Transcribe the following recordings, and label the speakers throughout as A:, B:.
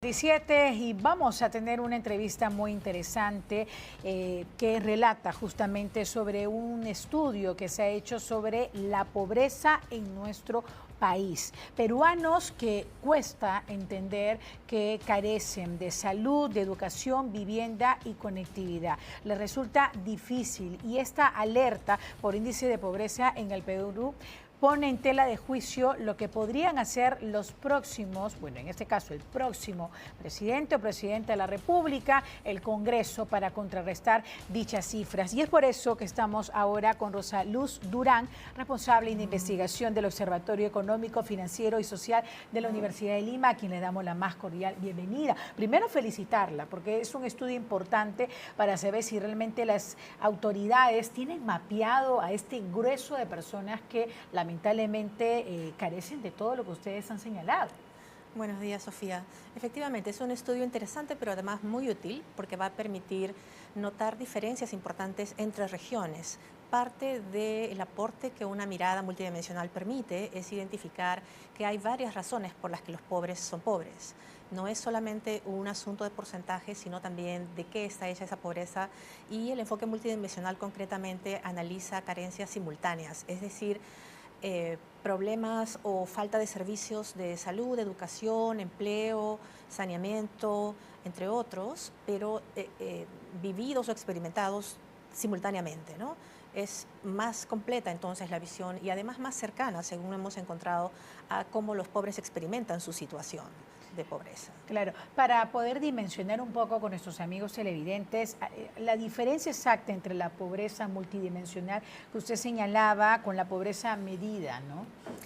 A: 17 y vamos a tener una entrevista muy interesante que relata justamente sobre un estudio que se ha hecho sobre la pobreza en nuestro país. Peruanos que cuesta entender que carecen de salud, de educación, vivienda y conectividad. Les resulta difícil y esta alerta por índice de pobreza en el Perú pone en tela de juicio lo que podrían hacer los próximos, bueno, en este caso el próximo presidente o presidenta de la República, el Congreso, para contrarrestar dichas cifras. Y es por eso que estamos ahora con Rosa Luz Durán, responsable de investigación del Observatorio Económico, Financiero y Social de la Universidad de Lima, a quien le damos la más cordial bienvenida. Primero felicitarla, porque es un estudio importante para saber si realmente las autoridades tienen mapeado a este grueso de personas que lamentablemente carecen de todo lo que ustedes han señalado.
B: Buenos días, Sofía. Efectivamente, es un estudio interesante, pero además muy útil porque va a permitir notar diferencias importantes entre regiones. Parte del aporte que una mirada multidimensional permite es identificar que hay varias razones por las que los pobres son pobres. No es solamente un asunto de porcentaje, sino también de qué está hecha esa pobreza, y el enfoque multidimensional concretamente analiza carencias simultáneas, es decir, problemas o falta de servicios de salud, educación, empleo, saneamiento, entre otros, pero vividos o experimentados simultáneamente, ¿no? Es más completa entonces la visión y además más cercana, según hemos encontrado, a cómo los pobres experimentan su situación de pobreza.
A: Claro, para poder dimensionar un poco con nuestros amigos televidentes, la diferencia exacta entre la pobreza multidimensional que usted señalaba con la pobreza medida, ¿no?,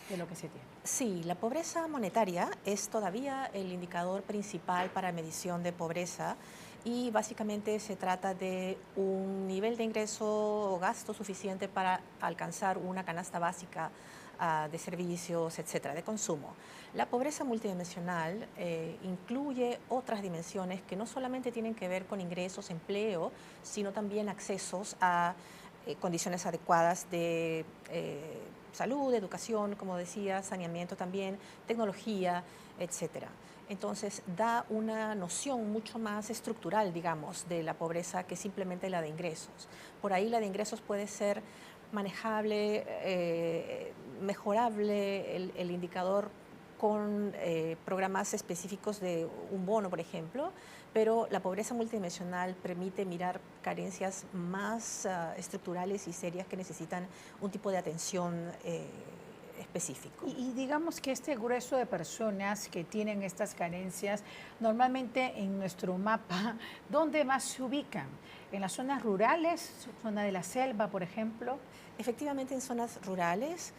A: de lo que se tiene.
B: Sí, la pobreza monetaria es todavía el indicador principal para medición de pobreza y básicamente se trata de un nivel de ingreso o gasto suficiente para alcanzar una canasta básica de servicios, etcétera, de consumo. La pobreza multidimensional incluye otras dimensiones que no solamente tienen que ver con ingresos, empleo, sino también accesos a condiciones adecuadas de salud, educación, como decía, saneamiento también, tecnología, etcétera. Entonces, da una noción mucho más estructural, digamos, de la pobreza que simplemente la de ingresos. Por ahí la de ingresos puede ser manejable, mejorable el indicador con programas específicos de un bono, por ejemplo, pero la pobreza multidimensional permite mirar carencias más estructurales y serias que necesitan un tipo de atención específico.
A: Y digamos que este grueso de personas que tienen estas carencias, normalmente en nuestro mapa, ¿dónde más se ubican? ¿En las zonas rurales, zona de la selva, por ejemplo?
B: Efectivamente, en zonas rurales,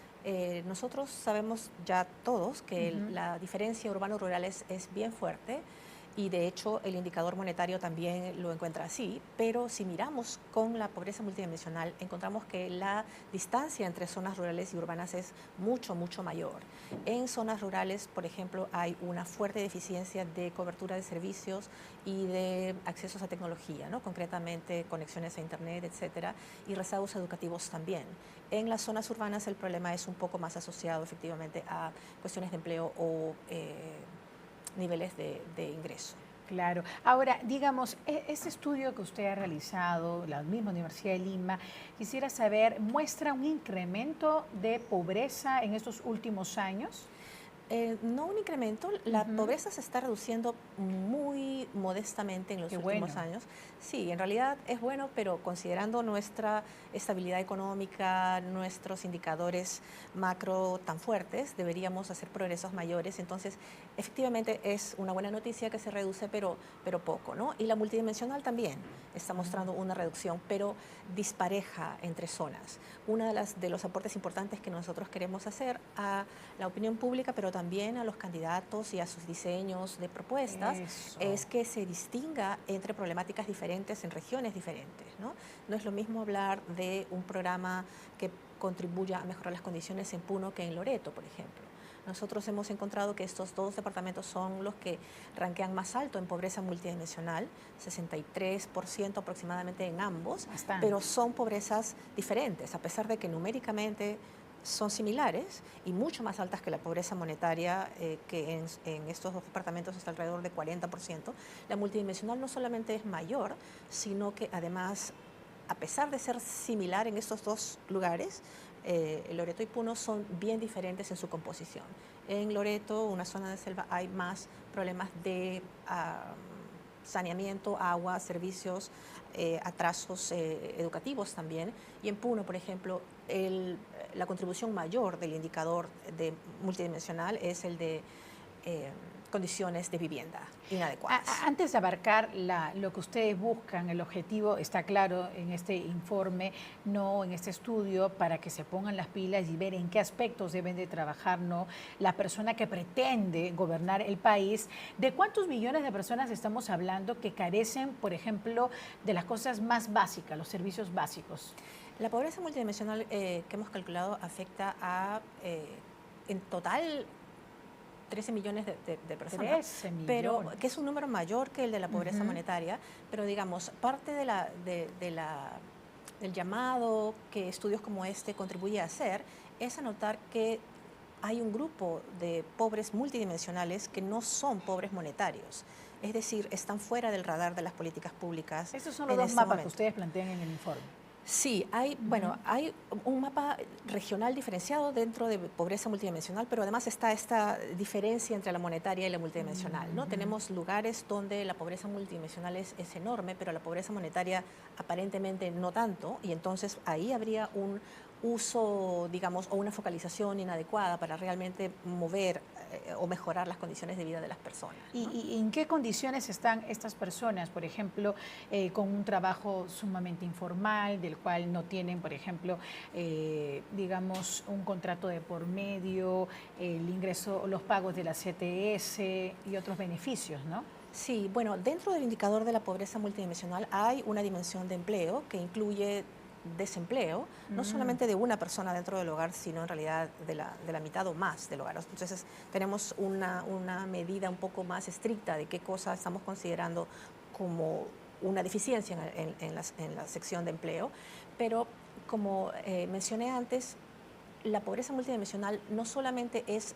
B: nosotros sabemos ya todos que la diferencia urbano-rural es bien fuerte y de hecho el indicador monetario también lo encuentra así, pero si miramos con la pobreza multidimensional encontramos que la distancia entre zonas rurales y urbanas es mucho, mucho mayor. En zonas rurales, por ejemplo, hay una fuerte deficiencia de cobertura de servicios y de accesos a tecnología, ¿no? Concretamente conexiones a internet, etcétera, y rezagos educativos también. En las zonas urbanas el problema es un poco más asociado efectivamente a cuestiones de empleo o niveles de ingreso.
A: Claro. Ahora, digamos, este estudio que usted ha realizado, la misma Universidad de Lima, quisiera saber, ¿muestra un incremento de pobreza en estos últimos años?
B: No un incremento, la pobreza se está reduciendo muy modestamente en los últimos años. Sí, en realidad es bueno, pero considerando nuestra estabilidad económica, nuestros indicadores macro tan fuertes, deberíamos hacer progresos mayores. Entonces, efectivamente es una buena noticia que se reduce, pero poco, ¿no? Y la multidimensional también está mostrando una reducción, pero dispareja entre zonas. Uno de los aportes importantes que nosotros queremos hacer a la opinión pública, pero también a los candidatos y a sus diseños de propuestas, es que se distinga entre problemáticas diferentes en regiones diferentes, ¿no? No es lo mismo hablar de un programa que contribuya a mejorar las condiciones en Puno que en Loreto, por ejemplo. Nosotros hemos encontrado que estos dos departamentos son los que ranquean más alto en pobreza multidimensional, 63% aproximadamente en ambos,
A: Bastante.
B: pero son pobrezas diferentes, a pesar de que numéricamente son similares y mucho más altas que la pobreza monetaria, que en estos dos departamentos está alrededor de 40%. La multidimensional no solamente es mayor, sino que además, a pesar de ser similar en estos dos lugares, Loreto y Puno son bien diferentes en su composición. En Loreto, una zona de selva, hay más problemas de saneamiento, agua, servicios, atrasos educativos también. Y en Puno, por ejemplo, la contribución mayor del indicador multidimensional es el de condiciones de vivienda inadecuadas.
A: Antes de abarcar lo que ustedes buscan, el objetivo está claro en este informe, no en este estudio, para que se pongan las pilas y ver en qué aspectos deben de trabajar, ¿no?, la persona que pretende gobernar el país. ¿De cuántos millones de personas estamos hablando que carecen, por ejemplo, de las cosas más básicas, los servicios básicos?
B: La pobreza multidimensional que hemos calculado afecta a, en total, 13 millones de personas,
A: 13 millones.
B: Pero que es un número mayor que el de la pobreza monetaria, pero digamos, parte del llamado que estudios como este contribuye a hacer es anotar que hay un grupo de pobres multidimensionales que no son pobres monetarios, es decir, están fuera del radar de las políticas públicas.
A: Esos son los dos mapas que ustedes plantean en el informe.
B: Sí, hay un mapa regional diferenciado dentro de pobreza multidimensional, pero además está esta diferencia entre la monetaria y la multidimensional, ¿no? Tenemos lugares donde la pobreza multidimensional es enorme, pero la pobreza monetaria aparentemente no tanto, y entonces ahí habría un uso, digamos, o una focalización inadecuada para realmente mover o mejorar las condiciones de vida de las personas, ¿no?
A: ¿Y en qué condiciones están estas personas, por ejemplo, con un trabajo sumamente informal, del cual no tienen, por ejemplo, digamos, un contrato de por medio, el ingreso, los pagos de la CTS y otros beneficios, ¿no?
B: Sí, bueno, dentro del indicador de la pobreza multidimensional hay una dimensión de empleo que incluye desempleo, no solamente de una persona dentro del hogar, sino en realidad de la mitad o más del hogar. Entonces tenemos una medida un poco más estricta de qué cosa estamos considerando como una deficiencia en la sección de empleo, pero como mencioné antes, la pobreza multidimensional no solamente es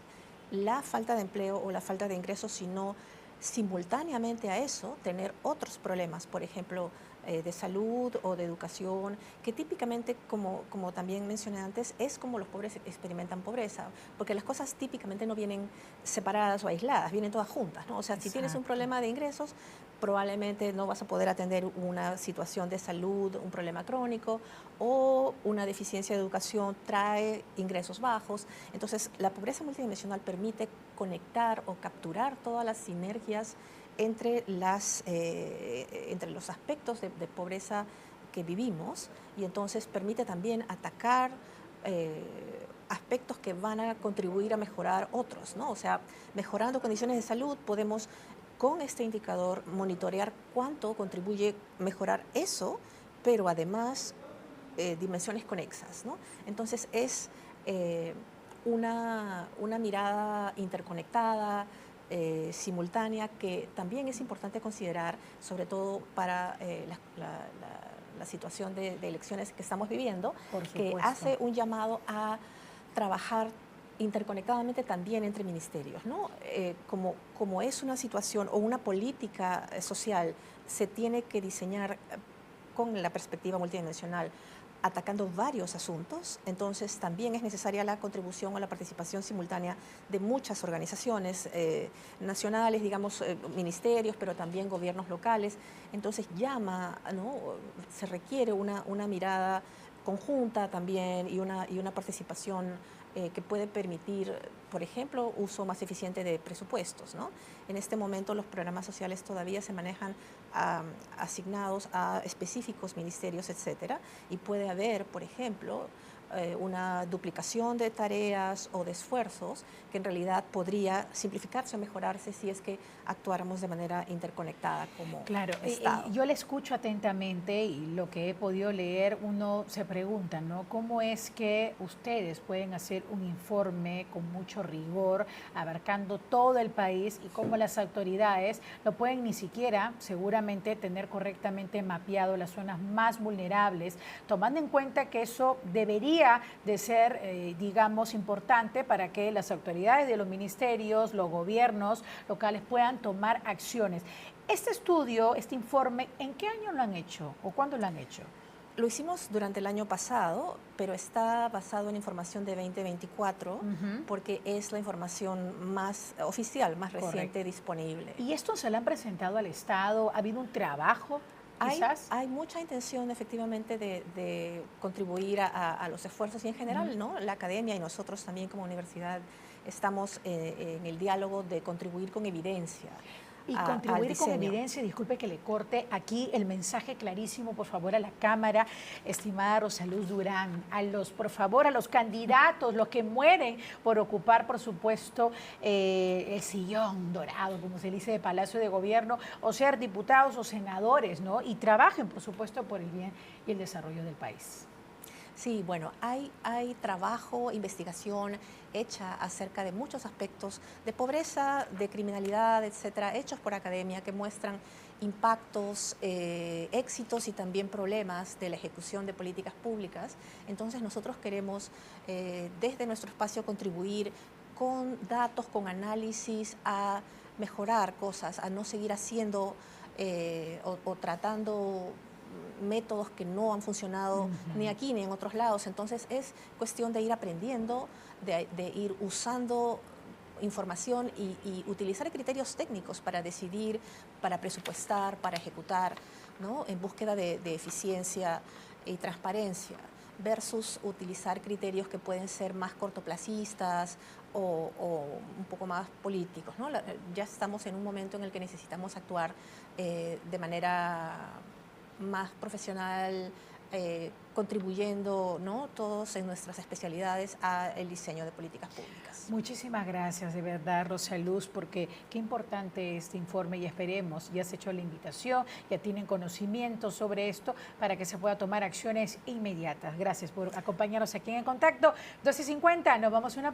B: la falta de empleo o la falta de ingresos, sino simultáneamente a eso tener otros problemas, por ejemplo, de salud o de educación, que típicamente, como también mencioné antes, es como los pobres experimentan pobreza, porque las cosas típicamente no vienen separadas o aisladas, vienen todas juntas, ¿no? O sea, si tienes un problema de ingresos, probablemente no vas a poder atender una situación de salud, un problema crónico, o una deficiencia de educación trae ingresos bajos. Entonces, la pobreza multidimensional permite conectar o capturar todas las sinergias entre los aspectos de pobreza que vivimos, y entonces permite también atacar aspectos que van a contribuir a mejorar otros, ¿no? O sea, mejorando condiciones de salud podemos con este indicador monitorear cuánto contribuye mejorar eso, pero además dimensiones conexas, ¿no? Entonces es una mirada interconectada, simultánea, que también es importante considerar, sobre todo para la situación de elecciones que estamos viviendo, que hace un llamado a trabajar interconectadamente también entre ministerios, ¿no? Como es una situación o una política social, se tiene que diseñar con la perspectiva multidimensional, atacando varios asuntos. Entonces también es necesaria la contribución o la participación simultánea de muchas organizaciones nacionales, digamos, ministerios, pero también gobiernos locales. Entonces ¿no? Se requiere una mirada conjunta también y una participación que puede permitir, por ejemplo, uso más eficiente de presupuestos, ¿no? En este momento los programas sociales todavía se manejan asignados a específicos ministerios, etcétera, y puede haber, por ejemplo, una duplicación de tareas o de esfuerzos que en realidad podría simplificarse o mejorarse si es que actuáramos de manera interconectada como Estado.
A: Yo le escucho atentamente y lo que he podido leer, uno se pregunta, ¿no? ¿Cómo es que ustedes pueden hacer un informe con mucho rigor, abarcando todo el país, y cómo las autoridades no pueden ni siquiera, seguramente, tener correctamente mapeado las zonas más vulnerables, tomando en cuenta que eso debería debería de ser, digamos, importante para que las autoridades de los ministerios, los gobiernos locales puedan tomar acciones. Este estudio, este informe, ¿en qué año lo han hecho o cuándo lo han hecho?
B: Lo hicimos durante el año pasado, pero está basado en información de 2024, porque es la información más oficial, más reciente disponible.
A: ¿Y esto se lo han presentado al Estado? ¿Ha habido un trabajo?
B: Hay mucha intención efectivamente de contribuir a los esfuerzos y en general, ¿no? La academia y nosotros también como universidad estamos en el diálogo de contribuir con evidencia.
A: Y contribuir con evidencia, disculpe que le corte aquí el mensaje clarísimo, por favor, a la Cámara, estimada Rosaluz Durán, por favor, a los candidatos, los que mueren por ocupar, por supuesto, el sillón dorado, como se dice, de Palacio de Gobierno, o ser diputados o senadores, ¿no? Y trabajen, por supuesto, por el bien y el desarrollo del país.
B: Sí, bueno, hay trabajo, investigación hecha acerca de muchos aspectos de pobreza, de criminalidad, etcétera, hechos por academia que muestran impactos, éxitos y también problemas de la ejecución de políticas públicas. Entonces nosotros queremos desde nuestro espacio contribuir con datos, con análisis a mejorar cosas, a no seguir haciendo o tratando métodos que no han funcionado ni aquí ni en otros lados. Entonces es cuestión de ir aprendiendo, de ir usando información y utilizar criterios técnicos para decidir, para presupuestar, para ejecutar, ¿no? En búsqueda de eficiencia y transparencia, versus utilizar criterios que pueden ser más cortoplacistas o un poco más políticos, ¿no? Ya estamos en un momento en el que necesitamos actuar de manera más profesional, contribuyendo, ¿no? Todos en nuestras especialidades al diseño de políticas públicas.
A: Muchísimas gracias, de verdad, Rosaluz, porque qué importante este informe y esperemos, ya se ha hecho la invitación, ya tienen conocimiento sobre esto para que se pueda tomar acciones inmediatas. Gracias por acompañarnos aquí en Contacto. 12:50, nos vamos a una